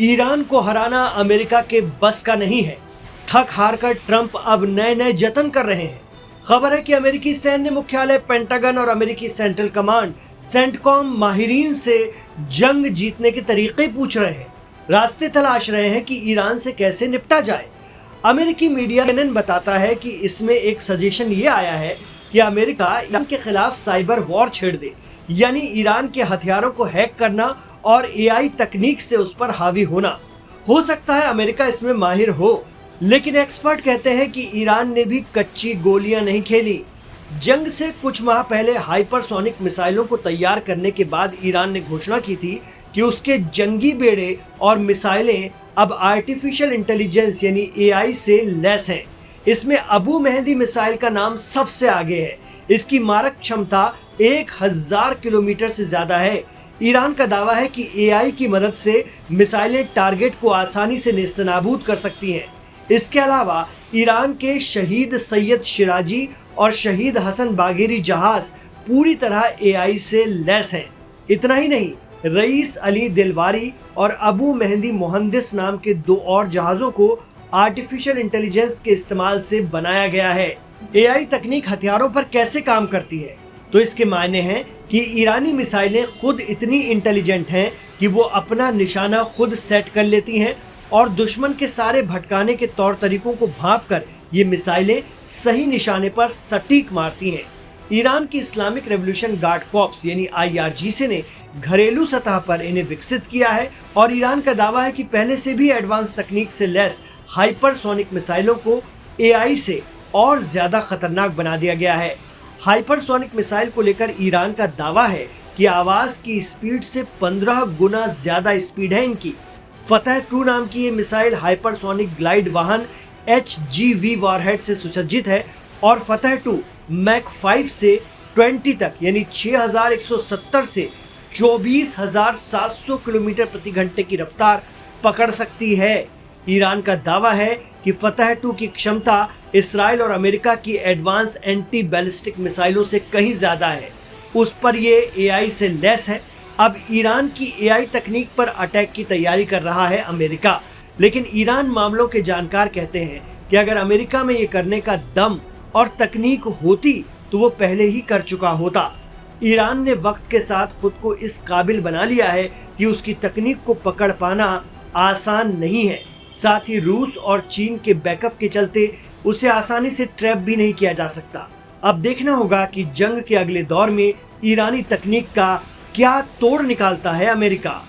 Iran को हराना America के बस का नहीं है। थक हार कर ट्रंप अब नए नए जतन कर रहे हैं। खबर है कि अमेरिकी सैन्य मुख्यालय पेंटागन और अमेरिकी सेंट्रल कमांड सेंटकॉम माहिरीन से जंग जीतने के तरीके पूछ रहे हैं, रास्ते तलाश रहे हैं कि ईरान से कैसे निपटा जाए। अमेरिकी मीडिया CNN बताता है कि इसमें एक सजेशन ये आया है कि अमेरिका ईरान के खिलाफ साइबर वॉर छेड़ दे, यानी ईरान के हथियारों को हैक करना और AI तकनीक से उस पर हावी होना। हो सकता है अमेरिका इसमें माहिर हो, लेकिन एक्सपर्ट कहते हैं कि ईरान ने भी कच्ची गोलियां नहीं खेली। जंग से कुछ माह पहले हाइपरसोनिक मिसाइलों को तैयार करने के बाद ईरान ने घोषणा की थी कि उसके जंगी बेड़े और मिसाइलें अब आर्टिफिशियल इंटेलिजेंस यानी AI से लैस हैं। इसमें अबू मेहदी मिसाइल का नाम सबसे आगे है। इसकी मारक क्षमता 1000 किलोमीटर से ज्यादा है। ईरान का दावा है कि AI की मदद से मिसाइलें टारगेट को आसानी से नेस्तनाबूद कर सकती हैं। इसके अलावा ईरान के शहीद सैयद शिराजी और शहीद हसन बागेरी जहाज पूरी तरह AI से लैस हैं। इतना ही नहीं, रईस अली दिलवारी और अबू मेहदी मुहंदिस नाम के 2 और जहाजों को आर्टिफिशियल इंटेलिजेंस के इस्तेमाल से बनाया गया है। AI तकनीक हथियारों पर कैसे काम करती है, तो इसके मायने हैं कि ईरानी मिसाइलें खुद इतनी इंटेलिजेंट हैं कि वो अपना निशाना खुद सेट कर लेती हैं और दुश्मन के सारे भटकाने के तौर तरीकों को भांपकर ये मिसाइलें सही निशाने पर सटीक मारती हैं। ईरान की इस्लामिक रेवोल्यूशन गार्ड कॉर्प्स यानी IRGC ने घरेलू सतह पर इन्हें विकसित किया है और ईरान का दावा है कि पहले से भी एडवांस तकनीक से लैस हाइपरसोनिक मिसाइलों को AI से और ज्यादा खतरनाक बना दिया गया है। हाइपरसोनिक मिसाइल को लेकर ईरान का दावा है कि आवाज की स्पीड से 15 गुना ज्यादा स्पीड है इनकी। फतह 2 नाम की ये मिसाइल हाइपरसोनिक ग्लाइड वाहन HGV वॉरहेड से सुसज्जित है और फतह 2 मैक 5 से 20 तक यानी 6170 से 24700 किलोमीटर प्रति घंटे की रफ्तार पकड़ सकती है। ईरान का दावा है कि फतह 2 की क्षमता इसराइल और अमेरिका की एडवांस एंटी बैलिस्टिक मिसाइलों से कहीं ज्यादा है। उस पर ये AI से लैस है। अब ईरान की AI तकनीक पर अटैक की तैयारी कर रहा है अमेरिका, लेकिन ईरान मामलों के जानकार कहते हैं कि अगर अमेरिका में ये करने का दम और तकनीक होती तो वो पहले ही कर चुका होता। ईरान ने वक्त के साथ खुद को इस काबिल बना लिया है कि उसकी तकनीक को पकड़ पाना आसान नहीं है। साथ ही रूस और चीन के बैकअप के चलते उसे आसानी से ट्रैप भी नहीं किया जा सकता। अब देखना होगा कि जंग के अगले दौर में ईरानी तकनीक का क्या तोड़ निकालता है अमेरिका।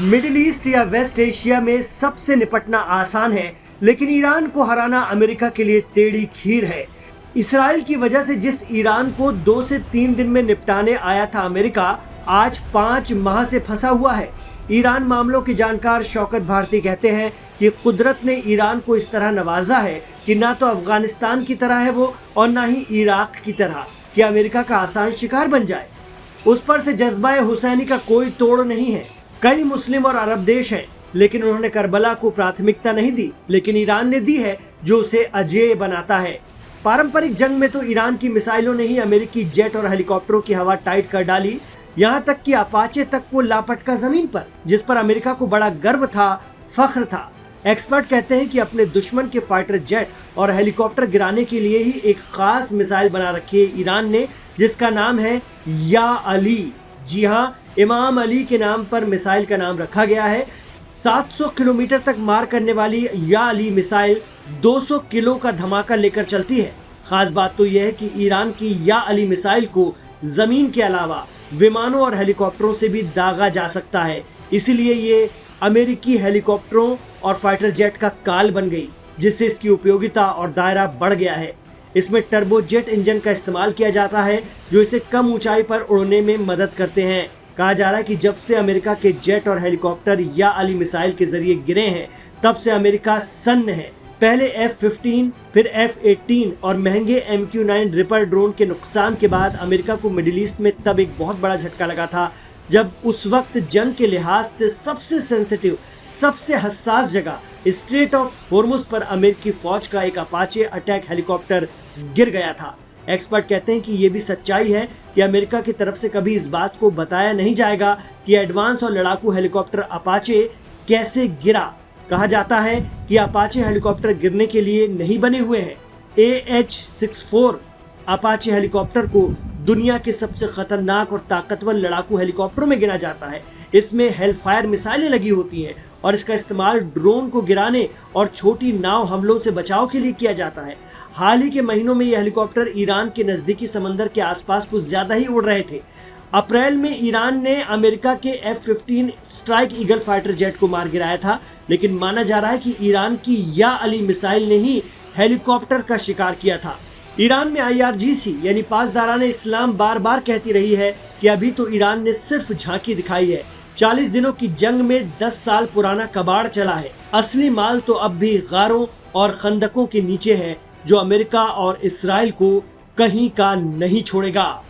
मिडिल ईस्ट या वेस्ट एशिया में सबसे निपटना आसान है, लेकिन ईरान को हराना अमेरिका के लिए टेढ़ी खीर है। इसराइल की वजह से जिस ईरान को 2 से 3 दिन में निपटाने आया था अमेरिका, आज 5 माह से फंसा हुआ है। ईरान मामलों के जानकार शौकत भारती कहते हैं कि कुदरत ने ईरान को इस तरह नवाजा है कि ना तो अफगानिस्तान की तरह है वो और ना ही इराक की तरह कि अमेरिका का आसान शिकार बन जाए। उस पर से जज्बा हुसैनी का कोई तोड़ नहीं है। कई मुस्लिम और अरब देश हैं, लेकिन उन्होंने करबला को प्राथमिकता नहीं दी, लेकिन ईरान ने दी है जो उसे अजेय बनाता है। पारंपरिक जंग में तो ईरान की मिसाइलों ने ही अमेरिकी जेट और हेलीकॉप्टरों की हवा टाइट कर डाली, यहाँ तक कि अपाचे तक वो लापटका जमीन पर, जिस पर अमेरिका को बड़ा गर्व था, फख्र था। एक्सपर्ट कहते हैं कि अपने दुश्मन के फाइटर जेट और हेलीकॉप्टर गिराने के लिए ही एक खास मिसाइल बना रखी है ईरान ने, जिसका नाम है या अली। जी हाँ, इमाम अली के नाम पर मिसाइल का नाम रखा गया है। 700 किलोमीटर तक मार करने वाली या अली मिसाइल 200 किलो का धमाका लेकर चलती है। खास बात तो यह है कि ईरान की या अली मिसाइल को जमीन के अलावा विमानों और हेलीकॉप्टरों से भी दागा जा सकता है, इसीलिए ये अमेरिकी हेलीकॉप्टरों और फाइटर जेट का काल बन गई, जिससे इसकी उपयोगिता और दायरा बढ़ गया है। इसमें टर्बोजेट इंजन का इस्तेमाल किया जाता है जो इसे कम ऊंचाई पर उड़ने में मदद करते हैं। कहा जा रहा है कि जब से अमेरिका के जेट और हेलीकॉप्टर या अली मिसाइल के जरिए गिरे हैं, तब से अमेरिका सन्न है पहले F-15, फिर F-18 और महंगे MQ-9 रिपर ड्रोन के नुकसान के बाद अमेरिका को मिडिल ईस्ट में तब एक बहुत बड़ा झटका लगा था, जब उस वक्त जंग के लिहाज से सबसे सेंसिटिव, सबसे हसास जगह स्ट्रेट ऑफ होर्मुज पर अमेरिकी फौज का एक अपाचे अटैक हेलीकॉप्टर गिर गया था। एक्सपर्ट कहते हैं कि ये भी सच्चाई है कि अमेरिका की तरफ से कभी इस बात को बताया नहीं जाएगा कि एडवांस और लड़ाकू हेलीकॉप्टर अपाचे कैसे गिरा। कहा जाता है कि अपाचे हेलीकॉप्टर गिरने के लिए नहीं बने हुए हैं। AH-64 अपाचे हेलीकॉप्टर को दुनिया के सबसे खतरनाक और ताकतवर लड़ाकू हेलीकॉप्टरों में गिना जाता है। इसमें हेलफायर मिसाइलें लगी होती हैं और इसका इस्तेमाल ड्रोन को गिराने और छोटी नाव हमलों से बचाव के लिए किया जाता है। हाल ही के महीनों में यह हेलीकॉप्टर ईरान के नज़दीकी समंदर के आसपास कुछ ज़्यादा ही उड़ रहे थे। अप्रैल में ईरान ने अमेरिका के F-15 strike eagle fighter jet को मार गिराया था, लेकिन माना जा रहा है कि ईरान की या अली मिसाइल ने ही हेलीकॉप्टर का शिकार किया था। ईरान में IRGC यानी पासदारान इस्लाम बार बार कहती रही है कि अभी तो ईरान ने सिर्फ झांकी दिखाई है। 40 दिनों की जंग में 10 साल पुराना कबाड़ चला है। असली माल तो अब भी गारों और खंदकों के नीचे है, जो अमेरिका और इसराइल को कहीं का नहीं छोड़ेगा।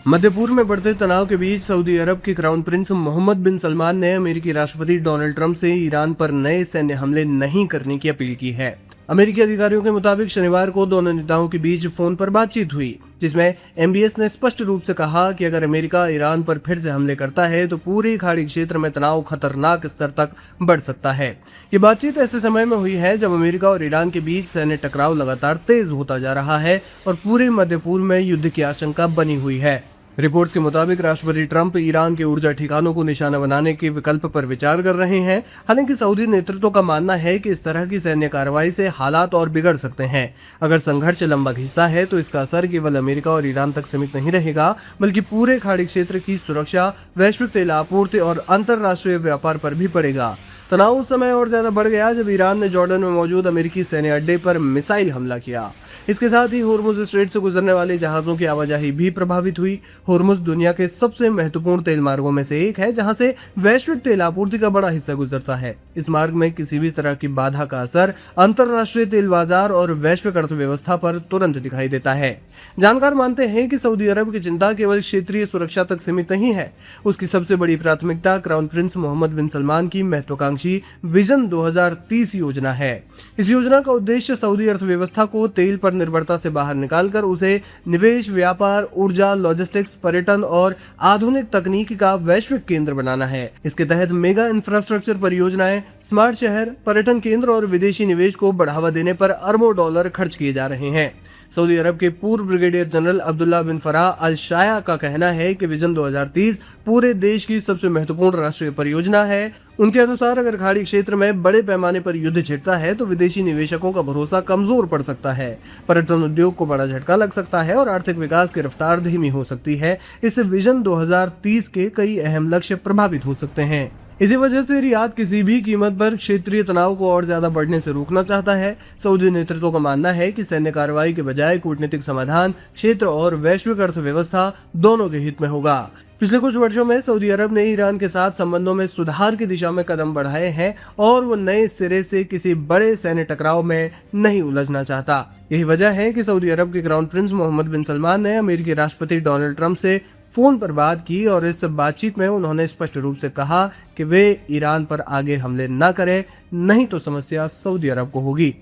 मध्य पूर्व में बढ़ते तनाव के बीच सऊदी अरब के क्राउन प्रिंस मोहम्मद बिन सलमान ने अमेरिकी राष्ट्रपति डोनाल्ड ट्रंप से ईरान पर नए सैन्य हमले नहीं करने की अपील की है। अमेरिकी अधिकारियों के मुताबिक शनिवार को दोनों नेताओं के बीच फोन पर बातचीत हुई, जिसमें MBS ने स्पष्ट रूप से कहा कि अगर अमेरिका ईरान पर फिर से हमले करता है तो पूरे खाड़ी क्षेत्र में तनाव खतरनाक स्तर तक बढ़ सकता है। ये बातचीत ऐसे समय में हुई है जब अमेरिका और ईरान के बीच सैन्य टकराव लगातार तेज होता जा रहा है और पूरे मध्य पूर्व में युद्ध की आशंका बनी हुई है। रिपोर्ट्स के मुताबिक राष्ट्रपति ट्रंप ईरान के ऊर्जा ठिकानों को निशाना बनाने के विकल्प पर विचार कर रहे हैं। हालांकि सऊदी नेतृत्व का मानना है कि इस तरह की सैन्य कार्रवाई से हालात और बिगड़ सकते हैं। अगर संघर्ष लंबा खिंचता है तो इसका असर केवल अमेरिका और ईरान तक सीमित नहीं रहेगा, बल्कि पूरे खाड़ी क्षेत्र की सुरक्षा, वैश्विक तेल आपूर्ति और अंतर्राष्ट्रीय व्यापार पर भी पड़ेगा। तनाव उस समय और ज्यादा बढ़ गया जब ईरान ने जॉर्डन में मौजूद अमेरिकी सैन्य अड्डे पर मिसाइल हमला किया। इसके साथ ही होर्मुज स्ट्रेट से गुजरने वाले जहाजों की आवाजाही भी प्रभावित हुई। होर्मुज दुनिया के सबसे महत्वपूर्ण तेल मार्गों में से एक है, जहां से वैश्विक तेल आपूर्ति का बड़ा हिस्सा गुजरता है। इस मार्ग में किसी भी तरह की बाधा का असर अंतर्राष्ट्रीय तेल बाजार और वैश्विक अर्थव्यवस्था पर तुरंत दिखाई देता है। जानकार मानते हैं कि सऊदी अरब की चिंता केवल क्षेत्रीय सुरक्षा तक सीमित नहीं है। उसकी सबसे बड़ी प्राथमिकता क्राउन प्रिंस मोहम्मद बिन सलमान की महत्वाकांक्षी विजन 2030 योजना है। इस योजना का उद्देश्य सऊदी अर्थव्यवस्था को तेल पर निर्भरता से बाहर निकालकर उसे निवेश, व्यापार, ऊर्जा, लॉजिस्टिक्स, पर्यटन और आधुनिक तकनीक का वैश्विक केंद्र बनाना है। इसके तहत मेगा इंफ्रास्ट्रक्चर परियोजनाएं, स्मार्ट शहर, पर्यटन केंद्र और विदेशी निवेश को बढ़ावा देने पर अरबों डॉलर खर्च किए जा रहे हैं। सऊदी अरब के पूर्व ब्रिगेडियर जनरल अब्दुल्ला बिन फराह अल शाया का कहना है कि विजन 2030 पूरे देश की सबसे महत्वपूर्ण राष्ट्रीय परियोजना है। उनके अनुसार अगर खाड़ी क्षेत्र में बड़े पैमाने पर युद्ध छिड़ता है तो विदेशी निवेशकों का भरोसा कमजोर पड़ सकता है, पर्यटन उद्योग को बड़ा झटका लग सकता है और आर्थिक विकास की रफ्तार धीमी हो सकती है। इससे विजन 2030 के कई अहम लक्ष्य प्रभावित हो सकते हैं। इसी वजह से रियाद किसी भी कीमत पर क्षेत्रीय तनाव को और ज्यादा बढ़ने से रोकना चाहता है। सऊदी नेतृत्व का मानना है कि सैन्य कार्रवाई के बजाय कूटनीतिक समाधान क्षेत्र और वैश्विक अर्थव्यवस्था दोनों के हित में होगा। पिछले कुछ वर्षों में सऊदी अरब ने ईरान के साथ संबंधों में सुधार की दिशा में कदम बढ़ाए हैं और वो नए सिरे से किसी बड़े सैन्य टकराव में नहीं उलझना चाहता। यही वजह है कि सऊदी अरब के क्राउन प्रिंस मोहम्मद बिन सलमान ने अमेरिकी राष्ट्रपति डोनाल्ड ट्रंप से फोन पर बात की और इस बातचीत में उन्होंने स्पष्ट रूप से कहा कि वे ईरान पर आगे हमले न करें, नहीं तो समस्या सऊदी अरब को होगी।